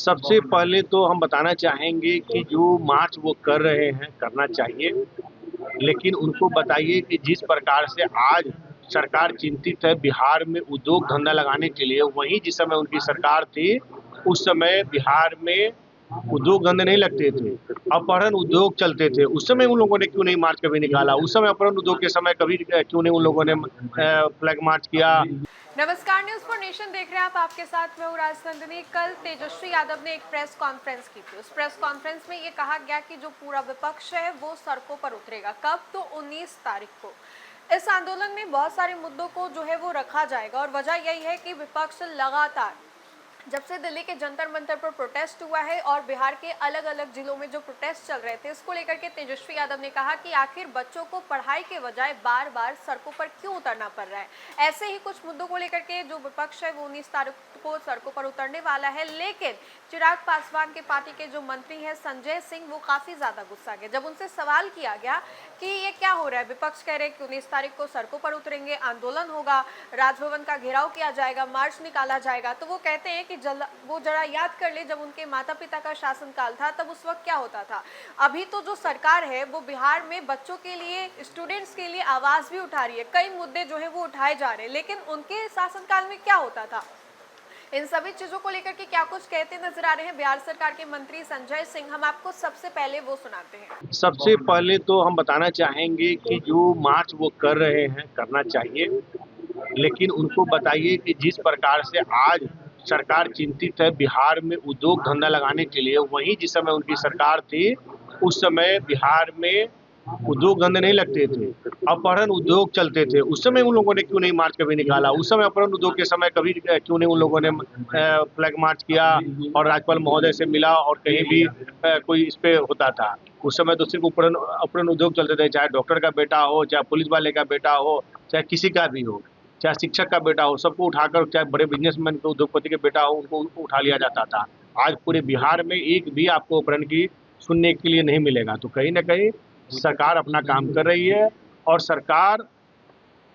सबसे पहले तो हम बताना चाहेंगे कि जो मार्च वो कर रहे हैं करना चाहिए, लेकिन उनको बताइए कि जिस प्रकार से आज सरकार चिंतित है बिहार में उद्योग धंधा लगाने के लिए, वहीं जिस समय उनकी सरकार थी उस समय बिहार में उद्योग धंधे नहीं लगते थे, अपहरण उद्योग चलते थे। उस समय उन लोगों ने क्यों नहीं मार्च कभी निकाला? उस समय अपहरण उद्योग के समय कभी क्यों नहीं उन लोगों ने फ्लैग मार्च किया? नमस्कार, न्यूज फॉर नेशन देख रहे हैं आप। आपके साथ मैं हूँ राजनंदिनी। कल तेजस्वी यादव ने एक प्रेस कॉन्फ्रेंस की थी। उस प्रेस कॉन्फ्रेंस में ये कहा गया कि जो पूरा विपक्ष है वो सड़कों पर उतरेगा। कब? तो 19 तारीख को। इस आंदोलन में बहुत सारे मुद्दों को जो है वो रखा जाएगा और वजह यही है कि विपक्ष लगातार जब से दिल्ली के जंतर मंतर पर प्रोटेस्ट हुआ है और बिहार के अलग अलग जिलों में जो प्रोटेस्ट चल रहे थे, इसको लेकर के तेजस्वी यादव ने कहा कि आखिर बच्चों को पढ़ाई के बजाय बार बार सड़कों पर क्यों उतरना पड़ रहा है। ऐसे ही कुछ मुद्दों को लेकर के जो विपक्ष है वो 19 तारीख को सड़कों पर उतरने वाला है। लेकिन चिराग पासवान के पार्टी के जो मंत्री हैं संजय सिंह, वो काफी ज्यादा गुस्सा गए जब उनसे सवाल किया गया कि ये क्या हो रहा है। विपक्ष कह रहे हैं कि 19 तारीख को सड़कों पर उतरेंगे, आंदोलन होगा, राजभवन का घेराव किया जाएगा, मार्च निकाला जाएगा। तो वो कहते हैं कि वो जरा याद कर ले, जब उनके माता पिता का शासनकाल था तब उस वक्त क्या होता था। अभी तो जो सरकार है वो बिहार में बच्चों के लिए, स्टूडेंट्स के लिए आवाज भी उठा रही है। कई मुद्दे जो है वो उठाए जा रहे हैं, लेकिन उनके शासनकाल में क्या होता था। इन सभी चीजों को लेकर के क्या कुछ कहते नजर आ रहे हैं बिहार सरकार के मंत्री संजय सिंह, हम आपको सबसे पहले वो सुनाते हैं। सबसे पहले तो हम बताना चाहेंगे कि जो मार्च वो कर रहे हैं करना चाहिए, लेकिन उनको बताइए कि जिस प्रकार से आज सरकार चिंतित है बिहार में उद्योग धंधा लगाने के लिए, वहीं जिस समय उनकी सरकार थी उस समय बिहार में उद्योग धंधे नहीं लगते थे, अपहरण उद्योग चलते थे। उस समय उन लोगों ने क्यों नहीं मार्च कभी निकाला? उस समय अपहरण उद्योग के समय कभी क्यों नहीं उन लोगों ने फ्लैग मार्च किया और राज्यपाल महोदय से मिला और कहीं भी कोई इस पे होता था? उस समय तो सिर्फ अपहरण अपहरण उद्योग चलते थे, चाहे डॉक्टर का बेटा हो, चाहे पुलिस वाले का बेटा हो, चाहे किसी का भी हो, चाहे शिक्षक का बेटा हो, सबको उठाकर, चाहे बड़े बिजनेसमैन के, उद्योगपति के बेटा हो, उनको उठा लिया जाता था। आज पूरे बिहार में एक भी आपको अपहरण की सुनने के लिए नहीं मिलेगा। तो कहीं ना कहीं सरकार अपना काम कर रही है और सरकार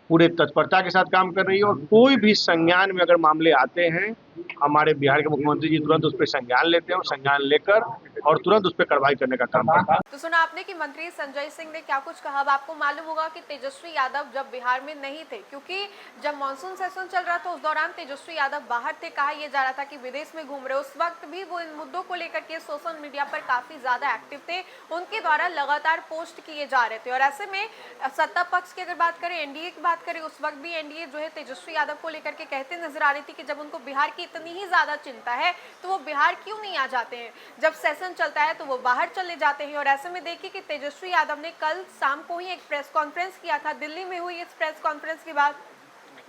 पूरे तत्परता के साथ काम कर रही है, और कोई भी संज्ञान में अगर मामले आते हैं, हमारे बिहार के मुख्यमंत्री जी तुरंत उस पर संज्ञान लेते हैं और संज्ञान लेकर और तुरंत उस पर कार्रवाई करने का काम करते हैं। तो सुना आपने कि मंत्री संजय सिंह ने क्या कुछ कहा। अब आपको मालूम होगा कि तेजस्वी यादव जब बिहार में नहीं थे, क्योंकि जब मानसून सेशन चल रहा था उस दौरान तेजस्वी यादव बाहर थे। कहा यह जा रहा था कि विदेश में घूम रहे, उस वक्त भी वो इन मुद्दों को लेकर के सोशल मीडिया पर काफी ज्यादा एक्टिव थे। उनके द्वारा लगातार पोस्ट किए जा रहे थे और ऐसे में सत्ता पक्ष की अगर बात करें, एनडीए की बात करें, उस वक्त भी एनडीए जो है तेजस्वी यादव को लेकर के कहते नजर आ रही थी कि जब उनको बिहार की इतनी ही ज्यादा चिंता है तो वो बिहार क्यों नहीं आ जाते हैं। जब सेशन चलता है तो वो बाहर चले जाते हैं। और ऐसे में देखिए कि तेजस्वी यादव ने कल शाम को ही एक प्रेस कॉन्फ्रेंस किया था। दिल्ली में हुई इस प्रेस कॉन्फ्रेंस के बाद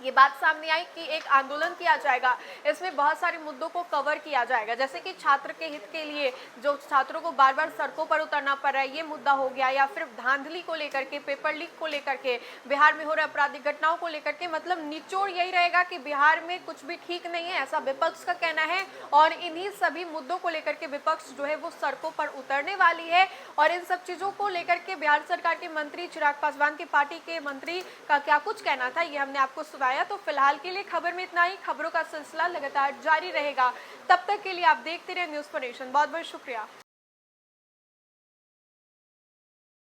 ये बात सामने आई कि एक आंदोलन किया जाएगा, इसमें बहुत सारे मुद्दों को कवर किया जाएगा, जैसे कि छात्र के हित के लिए जो छात्रों को बार बार सड़कों पर उतरना पड़ रहा है, ये मुद्दा हो गया, या फिर धांधली को लेकर के, पेपर लीक को लेकर के, बिहार में हो रहे आपराधिक घटनाओं को लेकर के। मतलब निचोड़ यही रहेगा कि बिहार में कुछ भी ठीक नहीं है, ऐसा विपक्ष का कहना है। और इन्हीं सभी मुद्दों को लेकर के विपक्ष जो है वो सड़कों पर उतरने वाली है। और इन सब चीजों को लेकर के बिहार सरकार के मंत्री चिराग पासवान की पार्टी के मंत्री का क्या कुछ कहना था, ये हमने आपको सुनाया। तो फिलहाल के लिए खबर में इतना ही। खबरों का सिलसिला लगातार जारी रहेगा, तब तक के लिए आप देखते रहे न्यूज फॉर नेशन। बहुत बहुत शुक्रिया।